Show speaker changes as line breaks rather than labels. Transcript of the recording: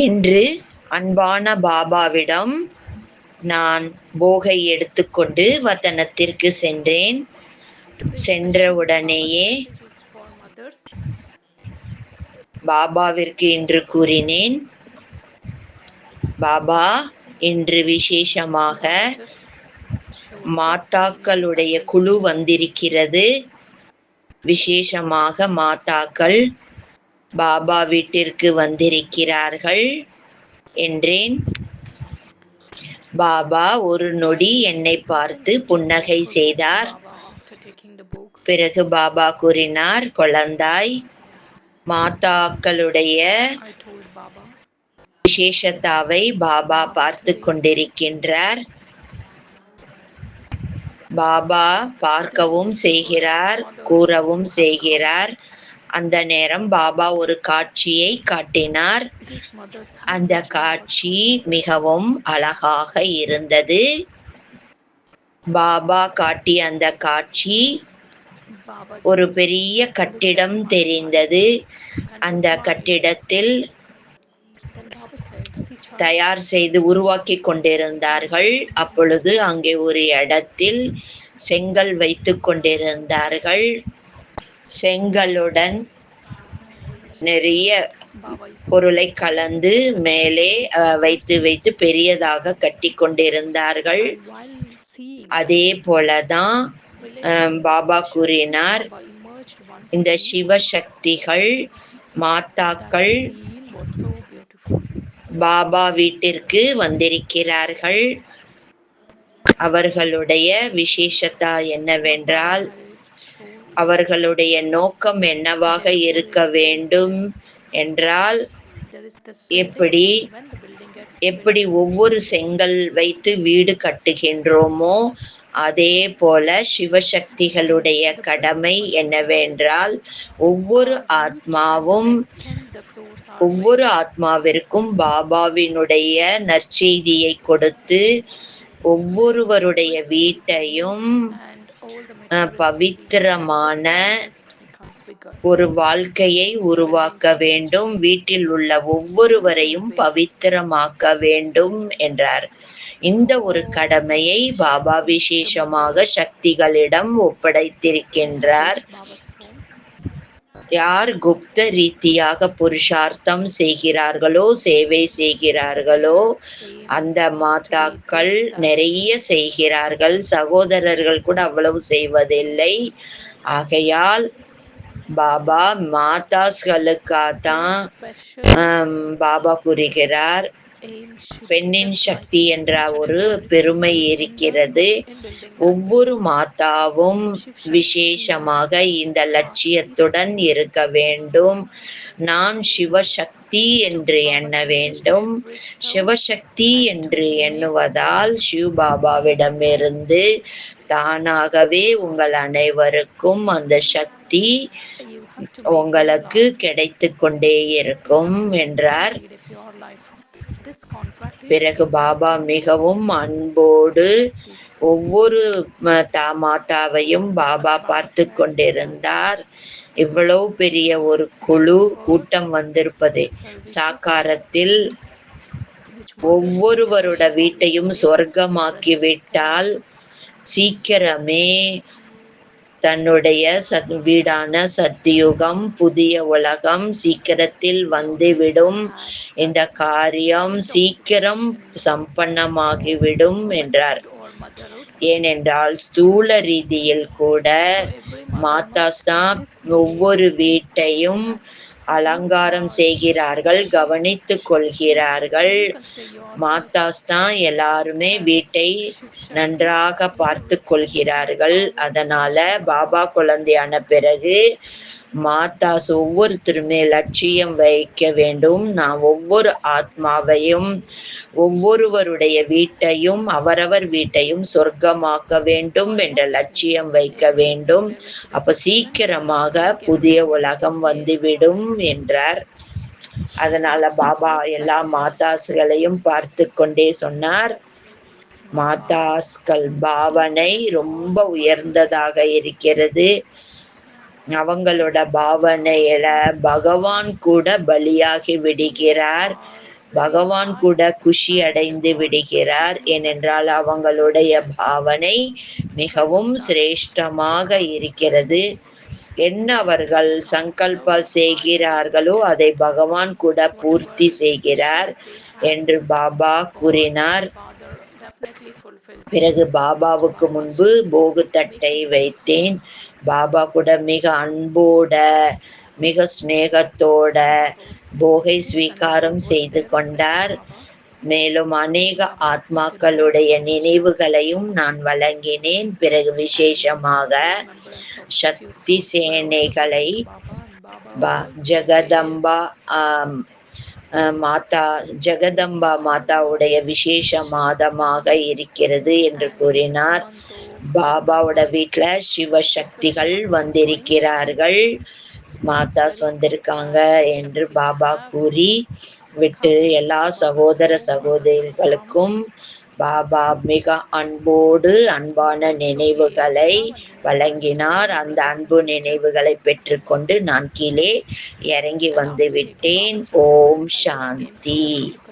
இன்று அன்பான பாபாவிடம் நான் போகை எடுத்துக்கொண்டு வதனத்திற்கு சென்றேன். சென்றவுடனேயே பாபாவிற்கு இன்று கூறினேன், பாபா, இன்று விசேஷமாக மாதாக்களுடைய குழு வந்திருக்கிறது. விசேஷமாக மாதாக்கள் பாபா வீட்டிற்கு வந்திருக்கிறார்கள் என்றேன். பாபா ஒரு நொடி என்னை பார்த்து புன்னகை செய்தார். பிறகு பாபா கூறினார், குழந்தாய், மாதாக்களுடைய விசேஷத்தாவை பாபா பார்த்து கொண்டிருக்கின்றார். பாபா பார்க்கவும் செய்கிறார், கூறவும் செய்கிறார். அந்த நேரம் பாபா ஒரு காட்சியை காட்டினார். அந்த காட்சி மிகவும் அழகாக இருந்தது. பாபா காட்டிய அந்த காட்சி, ஒரு பெரிய கட்டிடம் தெரிந்தது. அந்த கட்டிடத்தில் தயார் செய்து உருவாக்கி கொண்டிருந்தார்கள். அப்பொழுது அங்கே ஒரு இடத்தில் செங்கல் வைத்து கொண்டிருந்தார்கள். செங்கலுடன் நிறைய பொருளை கலந்து மேலே வைத்து பெரியதாக கட்டி கொண்டிருந்தார்கள். அதே போலதான் பாபா கூறினார், இந்த சிவசக்திகள் மாதாக்கள் பாபா வீட்டிற்கு வந்திருக்கிறார்கள். அவர்களுடைய விசேஷத்தா என்னவென்றால், அவர்களுடைய நோக்கம் என்னவாக இருக்க வேண்டும் என்றால், எப்படி ஒவ்வொரு செங்கல் வைத்து வீடு கட்டுகின்றோமோ அதே போல சிவசக்திகளுடைய கடமை என்னவென்றால், ஒவ்வொரு ஆத்மாவிற்கும் பாபாவினுடைய நற்செய்தியை கொடுத்து ஒவ்வொருவருடைய வீட்டையும் பவித்திரமான ஒரு வாழ்க்கையை உருவாக்க வேண்டும், வீட்டில் உள்ள ஒவ்வொருவரையும் பவித்திரமாக்க வேண்டும் என்றார். இந்த ஒரு கடமையை பாபா விசேஷமாக சக்திகளிடம் ஒப்படைத்திருக்கின்றார். யார் குப்த ரீதியாக புருஷார்த்தம் செய்கிறார்களோ, சேவை செய்கிறார்களோ, அந்த மாதாக்கள் நிறைய செய்கிறார்கள். சகோதரர்கள் கூட அவ்வளவு செய்வதில்லை. ஆகையால் பாபா மாதாஸ்களுக்காகத்தான் பாபா கூறுகிறார், பெண்ணின் சக்தி என்ற ஒரு பெருமை இருக்கிறது. ஒவ்வொரு மாதாவும் விசேஷமாக இந்த லட்சியத்துடன் இருக்க வேண்டும். நான் சிவசக்தி என்று எண்ண வேண்டும். சிவசக்தி என்று எண்ணுவதால் சிவபாபாவிடமிருந்து தானாகவே உங்கள் அனைவருக்கும் அந்த சக்தி உங்களுக்கு கிடைத்து கொண்டே இருக்கும் என்றார். பிறகு பாபா மிகவும் அன்போடு ஒவ்வொரு மாதாவையும் பாபா பார்த்து கொண்டிருந்தார். இவ்வளவு பெரிய ஒரு கூட்டம் வந்திருப்பது சாக்காரத்தில் ஒவ்வொருவரோட வீட்டையும் சொர்க்கமாக்கிவிட்டால் சீக்கிரமே தன்னுடைய வீடான சத்தியுகம், புதிய உலகம் சீக்கிரத்தில் வந்துவிடும். இந்த காரியம் சீக்கிரம் சம்பன்னமாகிவிடும் என்றார். ஏனென்றால் ஸ்தூல ரீதியில் கூட மாதாஸ் தான் ஒவ்வொரு வீட்டையும் அலங்காரம் செய்கிறார்கள், கவனித்துக் கொள்கிறார்கள். மாதாஸ் தான் எல்லாருமே வீட்டை நன்றாக பார்த்து கொள்கிறார்கள். அதனால பாபா குழந்தையான பிறகு மாதாஸ் ஒவ்வொருத்தருமே லட்சியம் வைக்க வேண்டும். நான் ஒவ்வொரு ஆத்மாவையும், ஒவ்வொருவருடைய வீட்டையும், அவரவர் வீட்டையும் சொர்க்கமாக்க வேண்டும் என்ற லட்சியம் வைக்க வேண்டும். அப்ப சீக்கிரமாக புதிய உலகம் வந்துவிடும் என்றார். அதனால பாபா எல்லா மாதாஸ்களையும் பார்த்து கொண்டே சொன்னார், மாதாஸ்கள் பாவனை ரொம்ப உயர்ந்ததாக இருக்கிறது. அவங்களோட பாவனையில பகவான் கூட பலியாகி விடுகிறார். பகவான் கூட குஷி அடைந்து விடுகிறார். ஏனென்றால் அவங்களுடைய பாவனை மிகவும் சிரேஷ்டமாக இருக்கிறது. என்ன அவர்கள் சங்கல்ப செய்கிறார்களோ அதை பகவான் கூட பூர்த்தி செய்கிறார் என்று பாபா கூறினார். பிறகு பாபாவுக்கு முன்பு போகு தட்டை வைத்தேன். பாபா கூட மிக அன்போட மிக சிநேகத்தோட போகை ஸ்வீகாரம் செய்து கொண்டார். மேலும் அநேக ஆத்மாக்களுடைய நினைவுகளையும் நான் வழங்கினேன். பிறகு விசேஷமாக சக்தி சேனைகளை ஜெகதம்பா மாதா ஜெகதம்பா மாதாவுடைய விசேஷ மாதமாக இருக்கிறது என்று கூறினார். பாபாவோட வீட்டுல சிவசக்திகள் வந்திருக்கிறார்கள், மாதாஸ் வந்திருக்காங்க என்று பாபா கூறி விட்டு எல்லா சகோதர சகோதரிகளுக்கும் பாபா மிக அன்போடு அன்பான நினைவுகளை வழங்கினார். அந்த அன்பு நினைவுகளை பெற்றுக்கொண்டு நான் கீழே இறங்கி வந்து விட்டேன். ஓம் சாந்தி.